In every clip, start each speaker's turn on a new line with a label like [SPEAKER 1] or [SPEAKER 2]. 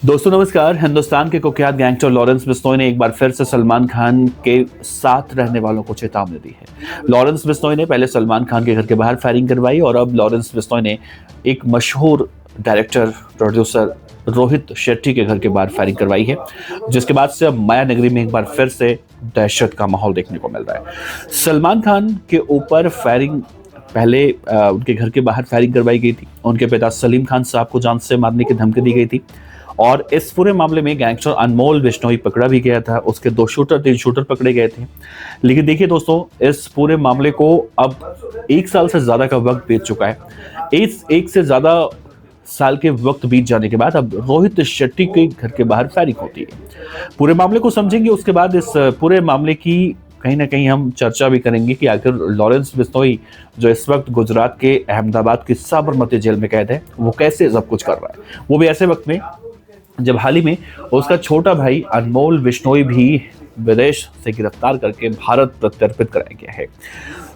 [SPEAKER 1] दोस्तों नमस्कार। हिंदुस्तान के कुख्यात गैंगस्टर लॉरेंस बिश्नोई ने एक बार फिर से सलमान खान के साथ रहने वालों को चेतावनी दी है। लॉरेंस बिश्नोई ने पहले सलमान खान के घर के बाहर फायरिंग करवाई और अब लॉरेंस बिश्नोई ने एक मशहूर डायरेक्टर प्रोड्यूसर रोहित शेट्टी के घर के बाहर फायरिंग करवाई है, जिसके बाद से अब माया नगरी में एक बार फिर से दहशत का माहौल देखने को मिल रहा है। सलमान खान के ऊपर फायरिंग पहले उनके घर के बाहर फायरिंग करवाई गई थी। उनके पिता सलीम खान साहब को जान से मारने की धमकी दी गई थी और इस पूरे मामले में गैंगस्टर अनमोल बिश्नोई पकड़ा भी गया था। उसके 2 शूटर 3 शूटर पकड़े गए थे। लेकिन देखिए दोस्तों, इस पूरे मामले को अब 1 साल से ज्यादा का वक्त बीत चुका है। इस 1 से ज्यादा साल के वक्त बीत जाने के बाद अब रोहित शेट्टी के घर के बाहर फायरिंग होती है। पूरे मामले को समझेंगे, उसके बाद इस पूरे मामले की कहीं ना कहीं हम चर्चा भी करेंगे कि आखिर लॉरेंस बिश्नोई जो इस वक्त गुजरात के अहमदाबाद की साबरमती जेल में कैद है, वो कैसे सब कुछ कर रहा है, वो भी ऐसे वक्त में जब हाल ही में उसका छोटा भाई अनमोल बिश्नोई भी विदेश से गिरफ्तार करके भारत प्रत्यर्पित कराया गया है।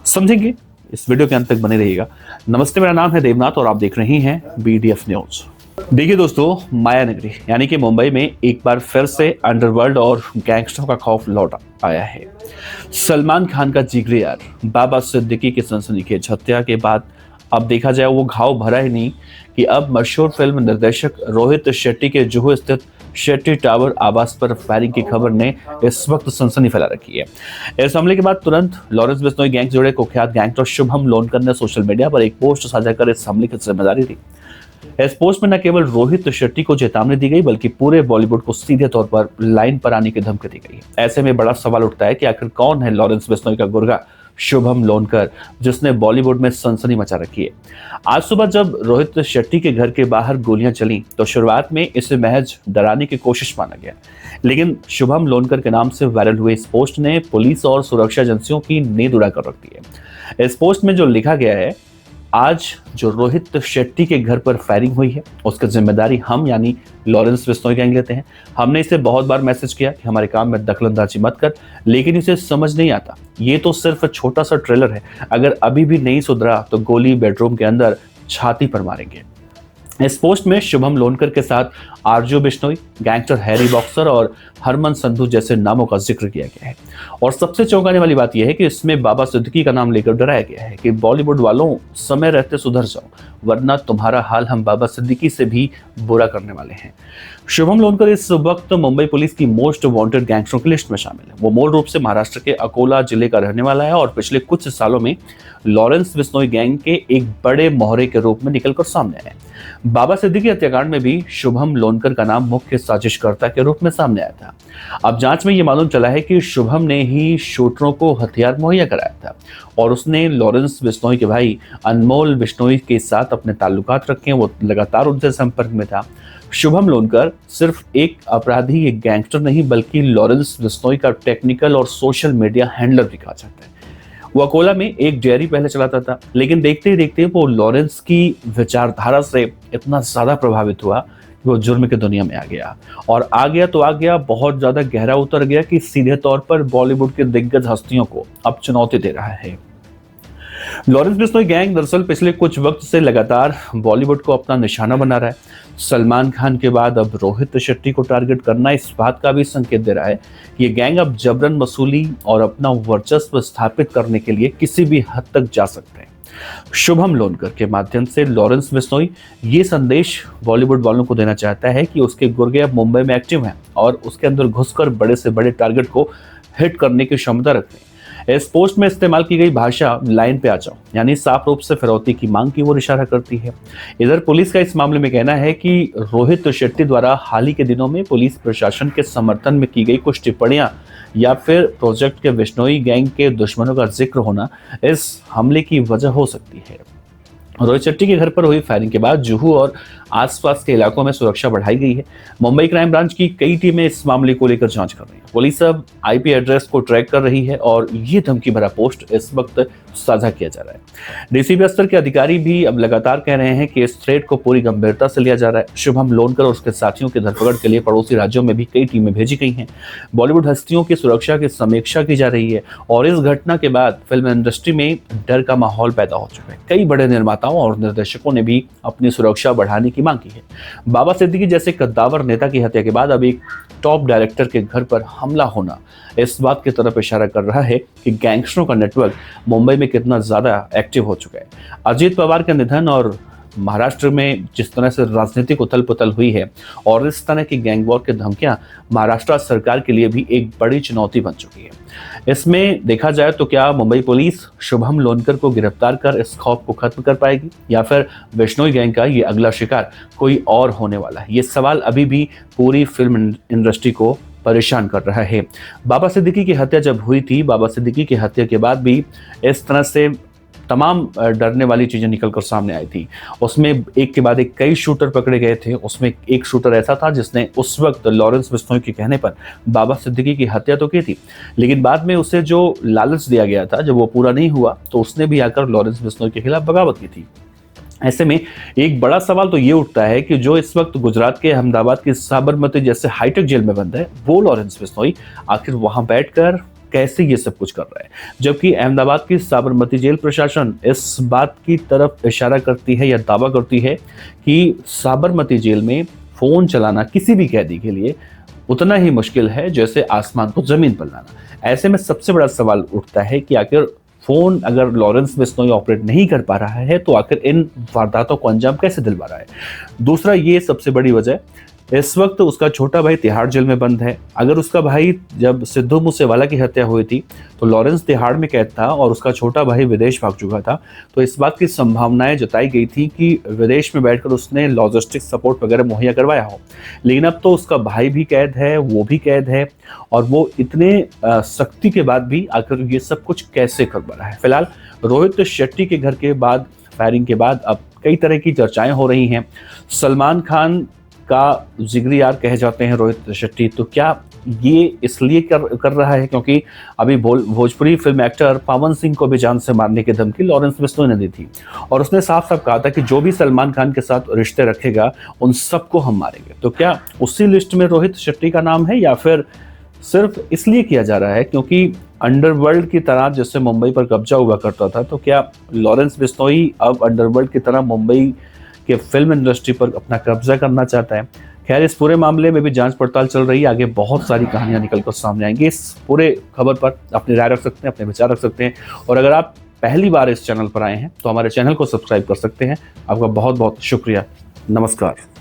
[SPEAKER 1] समझेंगे, इस वीडियो के अंत तक बने रहिएगा। नमस्ते, मेरा नाम है देवनाथ और आप देख रहे हैं BDF न्यूज। देखिए दोस्तों, माया नगरी यानी कि मुंबई में एक बार फिर से अंडरवर्ल्ड और गैंगस्टरों का खौफ लौट आया है। सलमान खान का जिगरी यार बाबा सिद्दीकी की सनसनीखेज हत्या के बाद अब देखा जाए वो घाव भरा ही नहीं कि अब मशहूर फिल्म निर्देशक रोहित शेट्टी के जुहू स्थित शेट्टी टावर आवास पर फायरिंग की खबर ने इस वक्त सनसनी फैला रखी है। इस हमले के बाद तुरंत लॉरेंस बिश्नोई गैंग जुड़े कुख्यात गैंगस्टर शुभम लोनकर ने सोशल मीडिया पर एक पोस्ट साझा कर इस हमले की जिम्मेदारी दी। इस पोस्ट में न केवल रोहित शेट्टी को चेतावनी दी गई बल्कि पूरे बॉलीवुड को सीधे तौर पर लाइन पर आने की धमकी दी गई। ऐसे में बड़ा सवाल उठता है कि आखिर कौन है लॉरेंस बिश्नोई का गुर्गा शुभम लोनकर, जिसने बॉलीवुड में सनसनी मचा रखी है। आज सुबह जब रोहित शेट्टी के घर के बाहर गोलियां चली तो शुरुआत में इसे महज डराने की कोशिश माना गया, लेकिन शुभम लोनकर के नाम से वायरल हुए इस पोस्ट ने पुलिस और सुरक्षा एजेंसियों की नींद उड़ा कर रख दी है। इस पोस्ट में जो लिखा गया है, आज जो रोहित शेट्टी के घर पर फायरिंग हुई है उसकी जिम्मेदारी हम यानी लॉरेंस बिश्नोई गैंग लेते हैं। हमने इसे बहुत बार मैसेज किया कि हमारे काम में दखलंदाजी मत कर, लेकिन इसे समझ नहीं आता। ये तो सिर्फ छोटा सा ट्रेलर है, अगर अभी भी नहीं सुधरा तो गोली बेडरूम के अंदर छाती पर मारेंगे। इस पोस्ट में शुभम लोनकर के साथ आरजू बिश्नोई, गैंगस्टर हैरी बॉक्सर और हरमन संधू जैसे नामों का जिक्र किया गया है। और सबसे चौंकाने वाली बात यह है कि इसमें बाबा सिद्दीकी का नाम लेकर डराया गया है कि बॉलीवुड वालों, समय रहते सुधर जाओ वरना तुम्हारा हाल हम बाबा सिद्दीकी से भी बुरा करने वाले हैं। शुभम लोनकर इस वक्त मुंबई पुलिस की मोस्ट वांटेड गैंगस्टरों की लिस्ट में शामिल है। वो मूल रूप से महाराष्ट्र के अकोला जिले का रहने वाला है और पिछले कुछ सालों में लॉरेंस बिश्नोई गैंग के एक बड़े मोहरे के रूप में निकलकर सामने आए। बाबा सिद्दीकी हत्याकांड में भी शुभम लोनकर का नाम मुख्य साजिशकर्ता के रूप में सामने आया था। अब जांच में यह मालूम चला है कि शुभम ने ही शूटरों को हथियार मुहैया कराया था और उसने लॉरेंस बिश्नोई के भाई अनमोल बिश्नोई के साथ अपने ताल्लुकात रखे। वो लगातार उनसे संपर्क में था। शुभम लोनकर सिर्फ एक अपराधी, एक गैंगस्टर नहीं बल्कि लॉरेंस बिश्नोई का टेक्निकल और सोशल मीडिया हैंडलर भी कहा जाता है। वो अकोला में एक डेयरी पहले चलाता था, लेकिन देखते ही देखते वो लॉरेंस की विचारधारा से इतना ज्यादा प्रभावित हुआ कि वो जुर्म की दुनिया में आ गया और आ गया तो आ गया, बहुत ज्यादा गहरा उतर गया कि सीधे तौर पर बॉलीवुड के दिग्गज हस्तियों को अब चुनौती दे रहा है। लॉरेंस बिश्नोई गैंग दरअसल पिछले कुछ वक्त से लगातार बॉलीवुड को अपना निशाना बना रहा है। सलमान खान के बाद अब रोहित शेट्टी को टारगेट करना इस बात का भी संकेत दे रहा है कि ये गैंग अब जबरन वसूली और अपना वर्चस्व स्थापित करने के लिए किसी भी हद तक जा सकते हैं। शुभम लोनकर के माध्यम से लॉरेंस बिश्नोई ये संदेश बॉलीवुड वालों को देना चाहता है कि उसके गुर्गे अब मुंबई में एक्टिव हैं और उसके अंदर घुसकर बड़े से बड़े टारगेट को हिट करने की क्षमता रखते हैं। इस पोस्ट में इस्तेमाल की गई भाषा लाइन पे आ जाओ यानी साफ रूप से फिरौती की मांग की ओर इशारा करती है। इधर पुलिस का इस मामले में कहना है कि रोहित शेट्टी द्वारा हाल ही के दिनों में पुलिस प्रशासन के समर्थन में की गई कुछ टिप्पणियां या फिर प्रोजेक्ट के बिश्नोई गैंग के दुश्मनों का जिक्र होना इस हमले की वजह हो सकती है। रोहित शेट्टी के घर पर हुई फायरिंग के बाद जुहू और आसपास के इलाकों में सुरक्षा बढ़ाई गई है। मुंबई क्राइम ब्रांच की कई टीमें इस मामले को लेकर जांच कर रही हैं। पुलिस अब आईपी एड्रेस को ट्रैक कर रही है और ये धमकी भरा पोस्ट इस वक्त साझा किया जा रहा है। डीसीपी स्तर के अधिकारी भी अब लगातार कह रहे हैं कि इस थ्रेट को पूरी गंभीरता से लिया जा रहा है। शुभम लोनकर और उसके साथियों की धरपकड़ के लिए पड़ोसी राज्यों में भी कई टीमें भेजी गई हैं। बॉलीवुड हस्तियों की सुरक्षा की समीक्षा की जा रही है और इस घटना के बाद फिल्म इंडस्ट्री में डर का माहौल पैदा हो चुका है। कई बड़े निर्माता निर्माताओं और निर्देशकों ने भी अपनी सुरक्षा बढ़ाने की मांग की है। बाबा सिद्दीकी जैसे कद्दावर नेता की हत्या के बाद अब एक टॉप डायरेक्टर के घर पर हमला होना इस बात की तरफ इशारा कर रहा है कि गैंगस्टरों का नेटवर्क मुंबई में कितना ज्यादा एक्टिव हो चुका है। अजीत पवार का निधन और महाराष्ट्र में जिस तरह से राजनीतिक उथल पुथल हुई है और इस तरह की गैंग वॉर की धमकियां महाराष्ट्र सरकार के लिए भी एक बड़ी चुनौती बन चुकी है। इसमें देखा जाए तो क्या मुंबई पुलिस शुभम लोनकर को गिरफ्तार कर इस खौफ को खत्म कर पाएगी या फिर बिश्नोई गैंग का ये अगला शिकार कोई और होने वाला है? ये सवाल अभी भी पूरी फिल्म इंडस्ट्री को परेशान कर रहा है। बाबा सिद्दीकी की हत्या जब हुई थी, बाबा सिद्दीकी की हत्या के बाद भी इस तरह से तमाम डरने वाली चीजें निकलकर सामने आई थी। उसमें एक के बाद एक कई शूटर पकड़े गए थे। उसमें एक शूटर ऐसा था जिसने उस वक्त लॉरेंस बिश्नोई के कहने पर बाबा सिद्दीकी की हत्या तो की थी, लेकिन बाद में उसे जो लालच दिया गया था, जब वो पूरा नहीं हुआ तो उसने भी आकर लॉरेंस बिश्नोई के खिलाफ बगावत की थी। ऐसे में एक बड़ा सवाल तो ये उठता है कि जो इस वक्त गुजरात के अहमदाबाद की साबरमती जैसे हाईटेक जेल में बंद है, वो लॉरेंस बिश्नोई आखिर वहां बैठकर कैसे ये सब कुछ कर रहा है, जबकि अहमदाबाद की साबरमती जेल प्रशासन इस बात की तरफ इशारा करती है या दावा करती है कि साबरमती जेल में फोन चलाना किसी भी कैदी के लिए उतना ही मुश्किल है जैसे आसमान को जमीन पर लाना। ऐसे में सबसे बड़ा सवाल उठता है कि आखिर फोन अगर लॉरेंस बिश्नोई ऑपरेट नहीं कर पा रहा है तो आखिर इन वारदातों को अंजाम कैसे दिलवा रहा है? दूसरा, ये सबसे बड़ी वजह, इस वक्त उसका छोटा भाई तिहाड़ जेल में बंद है। अगर उसका भाई, जब सिद्धू मूसेवाला की हत्या हुई थी तो लॉरेंस तिहाड़ में कैद था और उसका छोटा भाई विदेश भाग चुका था, तो इस बात की संभावनाएं जताई गई थी कि विदेश में बैठकर उसने लॉजिस्टिक सपोर्ट वगैरह मुहैया करवाया हो। लेकिन अब तो उसका भाई भी कैद है, वो भी कैद है, और वो इतने सख्ती के बाद भी आखिर ये सब कुछ कैसे कर पा रहा है? फिलहाल रोहित शेट्टी के घर के बाद, फायरिंग के बाद अब कई तरह की चर्चाएं हो रही हैं। सलमान खान का जिगरी यार कहे जाते हैं रोहित शेट्टी, तो क्या ये इसलिए कर रहा है क्योंकि अभी भोजपुरी फिल्म एक्टर पवन सिंह को भी जान से मारने की धमकी लॉरेंस बिश्नोई ने दी थी और उसने साफ साफ कहा था कि जो भी सलमान खान के साथ रिश्ते रखेगा उन सबको हम मारेंगे। तो क्या उसी लिस्ट में रोहित शेट्टी का नाम है या फिर सिर्फ इसलिए किया जा रहा है क्योंकि अंडरवर्ल्ड की तरह जैसे मुंबई पर कब्जा हुआ करता था, तो क्या लॉरेंस बिश्नोई अब अंडरवर्ल्ड की तरह मुंबई के फिल्म इंडस्ट्री पर अपना कब्जा करना चाहता है? खैर, इस पूरे मामले में भी जांच पड़ताल चल रही है। आगे बहुत सारी कहानियां निकलकर सामने आएंगी। इस पूरे खबर पर अपनी राय रख सकते हैं, अपने विचार रख सकते हैं, और अगर आप पहली बार इस चैनल पर आए हैं तो हमारे चैनल को सब्सक्राइब कर सकते हैं। आपका बहुत बहुत शुक्रिया। नमस्कार।